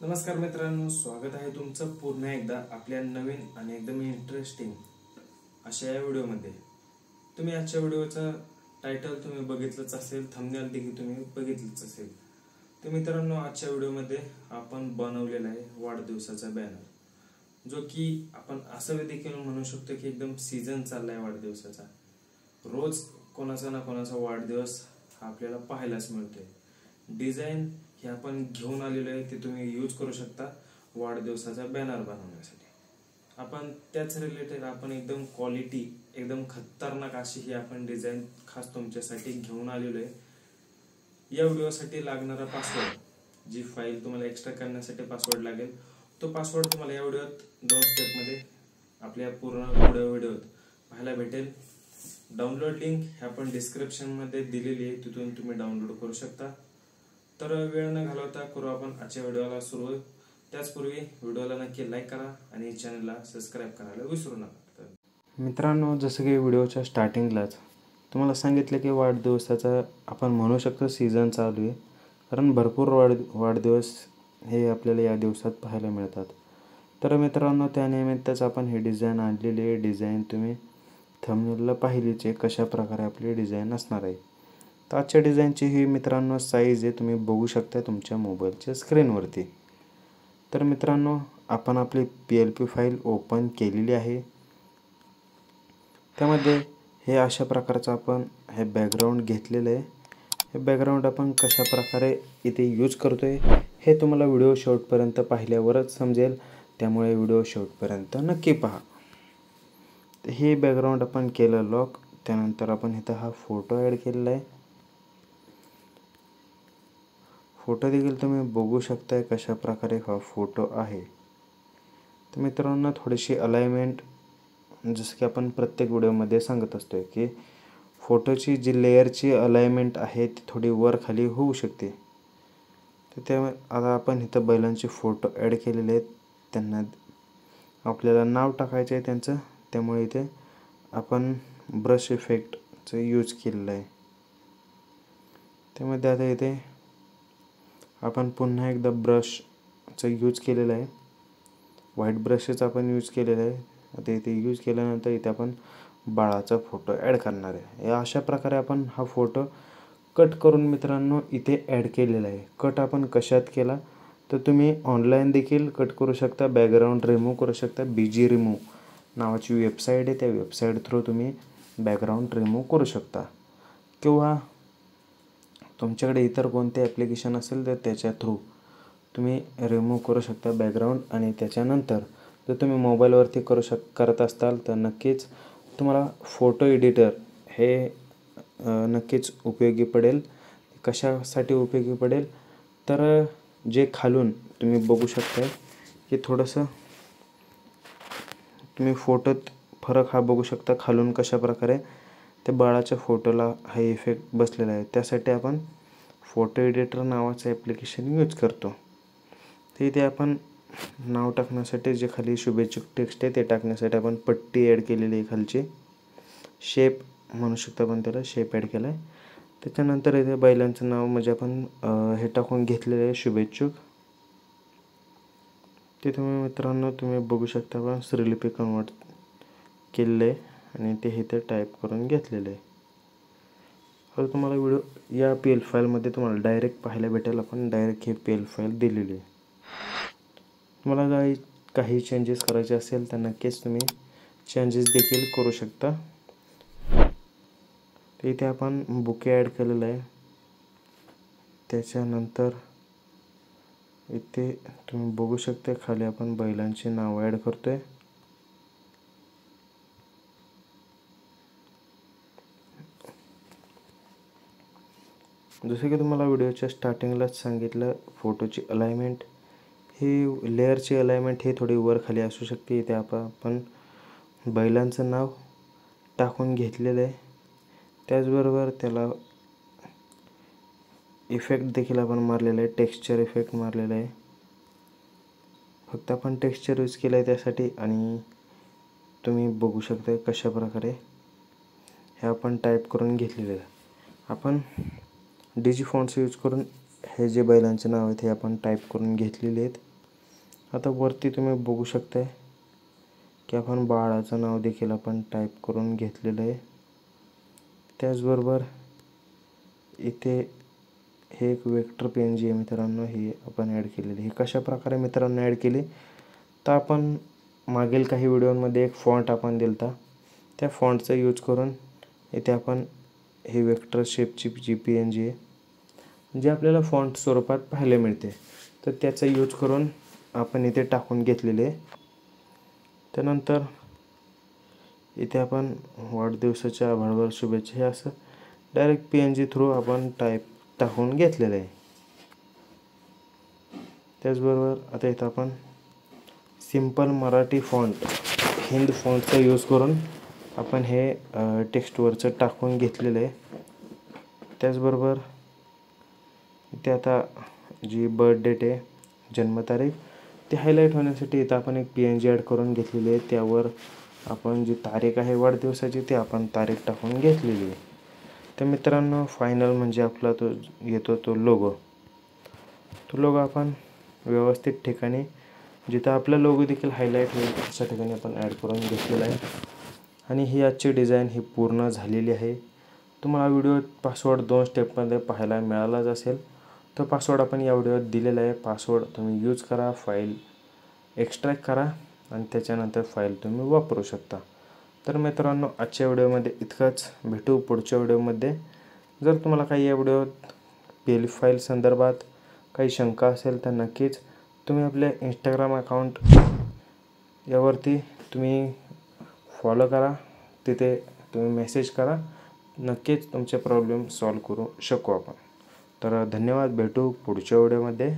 नमस्कार मित्रांनो, स्वागत आहे तुमचं पुन्हा एकदा आपल्या नवीन आणि एकदम इंटरेस्टिंग अशा या व्हिडिओमध्ये. तुम्ही आजच्या व्हिडिओचा टायटल तुम्ही बघितलंच असेल, थंबनेल देखील तुम्ही बघितलंच असेल. तर मित्रांनो, आजच्या व्हिडिओमध्ये आपण बनवलेला आहे वाढदिवसाचा बॅनर, जो की आपण असं देखील म्हणू शकतो की एकदम सीझन चाललाय वाढदिवसाचा. रोज कोणाचा ना कोणाचा वाढदिवस हा आपल्याला पाहायलाच मिळतोय. डिझाईन हे आपण घेऊन आलेलो आहे, ते तुम्ही यूज करू शकता वाढदिवसाचा बॅनर बनवण्यासाठी. आपण त्याच रिलेटेड आपण एकदम क्वालिटी एकदम खतरनाक अशी ही आपण डिझाईन खास तुमच्यासाठी घेऊन आलेलो आहे. या व्हिडिओसाठी लागणारा पासवर्ड, जी फाईल तुम्हाला एक्स्ट्रा करण्यासाठी पासवर्ड लागेल, तो पासवर्ड तुम्हाला या व्हिडिओत 2 स्टेपमध्ये आपल्या पूर्ण व्हिडिओत पाहायला भेटेल. डाउनलोड लिंक हे आपण डिस्क्रिप्शनमध्ये दिलेली आहे, तिथून तुम्ही डाउनलोड करू शकता. तर वेळ न घालवता करू आपण आजच्या व्हिडिओला सुरू. त्याचपूर्वी व्हिडिओला नक्की लाईक करा आणि चॅनलला सबस्क्राईब करायला विसरू नका. मित्रांनो, जसं की व्हिडिओच्या स्टार्टिंगलाच तुम्हाला सांगितलं की वाढदिवसाचा आपण म्हणू शकतो सीझन चालू आहे, कारण भरपूर वाढदिवस हे आपल्याला या दिवसात पाहायला मिळतात. तर मित्रांनो, त्यानिमित्तच आपण ही डिझाईन आणलेली आहे. डिझाईन तुम्ही थंबनेलला पाहिलीच आहे कशा प्रकारे आपली डिझाईन असणार आहे. तर आजच्या डिझाईनची ही मित्रांनो साईज आहे, तुम्ही बघू शकता तुमच्या मोबाईलच्या स्क्रीनवरती. तर मित्रांनो, आपण आपली PLP फाईल ओपन केलेली आहे. त्यामध्ये हे अशा प्रकारचं आपण हे बॅकग्राऊंड घेतलेलं आहे. हे बॅकग्राऊंड आपण कशा प्रकारे इथे यूज करतोय हे तुम्हाला व्हिडिओ शेवटपर्यंत पाहिल्यावरच समजेल, त्यामुळे व्हिडिओ शेवटपर्यंत नक्की पहा. हे बॅकग्राऊंड आपण केलं लॉक. त्यानंतर आपण इथं हा फोटो ॲड केलेला आहे. फोटो देखील तुम्ही बघू शकताय कशा प्रकारे हा फोटो आहे. तर मित्रांनो, थोडीशी अलाइनमेंट, जसं की आपण प्रत्येक व्हिडिओमध्ये सांगत असतोय की फोटोची जी लेअरची अलाइनमेंट आहे ती थोडी वर खाली होऊ शकते. तर त्या आता आपण इथं बैलांचे फोटो ॲड केलेले आहेत. त्यांना आपल्याला नाव टाकायचं आहे त्यांचं, त्यामुळे इथे आपण ब्रश इफेक्टचं यूज केलेलं आहे. त्यामध्ये आता इथे आपण पुन्हा एकदा ब्रशचं यूज केलेलं आहे. व्हाईट ब्रशच आपण यूज केलेलं आहे. आता इथे यूज केल्यानंतर इथे आपण बाळाचा फोटो ॲड करणार आहे. या अशा प्रकारे आपण हा फोटो कट करून मित्रांनो इथे ॲड केलेला आहे. कट आपण कशात केला तर तुम्ही ऑनलाईन देखील कट करू शकता. बॅकग्राऊंड रिमूव्ह करू शकता. BG रिमूव्ह नावाची वेबसाईट आहे, त्या वेबसाईट थ्रू तुम्ही बॅकग्राऊंड रिमूव्ह करू शकता, किंवा तुमच्याकडे इतर कोणते ॲप्लिकेशन असेल तर त्याच्या थ्रू तुम्ही रिमूव्ह करू शकता बॅकग्राऊंड. आणि त्याच्यानंतर जर तुम्ही मोबाईलवरती करत असताल तर नक्कीच तुम्हाला फोटो एडिटर हे नक्कीच उपयोगी पडेल. कशासाठी उपयोगी पडेल तर जे खालून तुम्ही बघू शकताय की थोडंसं तुम्ही फोटोत फरक हा बघू शकता, खालून कशा प्रकारे त्या बाळाच्या फोटोला हा इफेक्ट बसलेला आहे. त्यासाठी आपण फोटो एडिटर नावाचं ॲप्लिकेशन यूज करतो. तर इथे आपण नाव टाकण्यासाठी जे खाली शुभेच्छुक टेक्स्ट आहे ते टाकण्यासाठी आपण पट्टी ॲड केलेली आहे. खालची शेप म्हणू शकतो आपण त्याला, शेप ॲड केला आहे. त्याच्यानंतर इथे बैलांचं नाव म्हणजे आपण हे टाकून घेतलेलं आहे शुभेच्छुक. ते तुम्ही मित्रांनो तुम्ही बघू शकता, आपण श्रीलिपी कन्वर्ट केलेलं आहे आणि ते इथे टाईप करून घेतलेलं आहे. आता तुम्हाला व्हिडिओ या PL फाईलमध्ये तुम्हाला डायरेक्ट पाहायला भेटेल. आपण डायरेक्ट ही PL फाईल दिलेली आहे. तुम्हाला काही चेंजेस करायचे असेल तर नक्कीच तुम्ही चेंजेस देखील करू शकता. तर इथे आपण बुके ॲड केलेलं आहे. त्याच्यानंतर इथे तुम्ही बघू शकता खाली आपण बैलांची नाव ॲड करतोय. जसं की तुम्हाला व्हिडिओच्या स्टार्टिंगलाच सांगितलं, फोटोची अलाइनमेंट ही लेअरची अलाइनमेंट ही थोडी वर खाली असू शकते. इथे आपण बैलांचं नाव टाकून घेतलेलं आहे. त्याचबरोबर त्याला इफेक्ट देखील आपण मारलेला आहे, टेक्स्चर इफेक्ट मारलेला आहे. फक्त आपण टेक्स्चर यूज केलं आहे त्यासाठी. आणि तुम्ही बघू शकता कशा प्रकारे हे आपण टाईप करून घेतलेलं आहे. आपण DG फॉन्ट्स यूज करून हे जे बैलांचे नाव आहेत हे आपण टाईप करून घेतलेले आहेत. आता वरती तुम्ही बघू शकताय की आपण बाळाचं नाव देखील आपण टाईप करून घेतलेलं आहे. त्याचबरोबर इथे हे एक वेक्टर PNG आहे मित्रांनो, हे आपण ॲड केलेले. हे कशा प्रकारे मित्रांनो ॲड केले तर आपण मागील काही व्हिडिओमध्ये एक फॉन्ट आपण दिलता, त्या फॉन्टचा यूज करून इथे आपण हे वेक्टर शेपची जी PNG आहे जे आपल्याला फॉन्ट स्वरूपात पाहायला मिळते, तर त्याचा यूज करून आपण इथे टाकून घेतलेले आहे. त्यानंतर इथे आपण वाढदिवसाच्या आभाळावर शुभेच्छा हे असं डायरेक्ट PNG थ्रू आपण टाकून घेतलेलं आहे. त्याचबरोबर आता इथं आपण सिंपल मराठी फॉन्ट हिंद फॉन्टचा यूज करून आपण हे टेक्स्टवरचं टाकून घेतलेलं आहे. त्याचबरोबर इथे आता जी बर्थ डेट आहे, जन्मतारीख, ते हायलाईट होण्यासाठी इथं आपण एक PNG ॲड करून घेतलेली आहे. त्यावर आपण जी तारीख आहे वाढदिवसाची ती आपण तारीख टाकून घेतलेली आहे. तर मित्रांनो फायनल म्हणजे आपला तो येतो तो लोगो आपण व्यवस्थित ठिकाणी जिथं आपला लोगो देखील हायलाईट होईल अशा ठिकाणी आपण ॲड करून घेतलेला आहे. आणि ही आजची डिझाईन ही पूर्ण झालेली आहे. तुम्हाला व्हिडिओत पासवर्ड 2 स्टेपमध्ये पाहायला मिळालाच असेल. तो पासवर्ड आपण या व्हिडिओत दिलेला आहे. पासवर्ड तुम्ही यूज करा, फाईल एक्स्ट्रॅक्ट करा आणि त्याच्यानंतर फाईल तुम्ही वापरू शकता. तर मित्रांनो आजच्या व्हिडिओमध्ये इतकंच. भेटू पुढच्या व्हिडिओमध्ये. जर तुम्हाला काही या व्हिडिओत PLF फाईल संदर्भात काही शंका असेल तर नक्कीच तुम्ही आपल्या इंस्टाग्राम अकाउंट यावरती तुम्ही फॉलो करा, तिथे तुम्ही मेसेज करा. नक्कीच तुमचे प्रॉब्लेम सॉल्व करू शकू आपण. तर धन्यवाद. भेटू पुढच्या व्हिडिओमध्ये.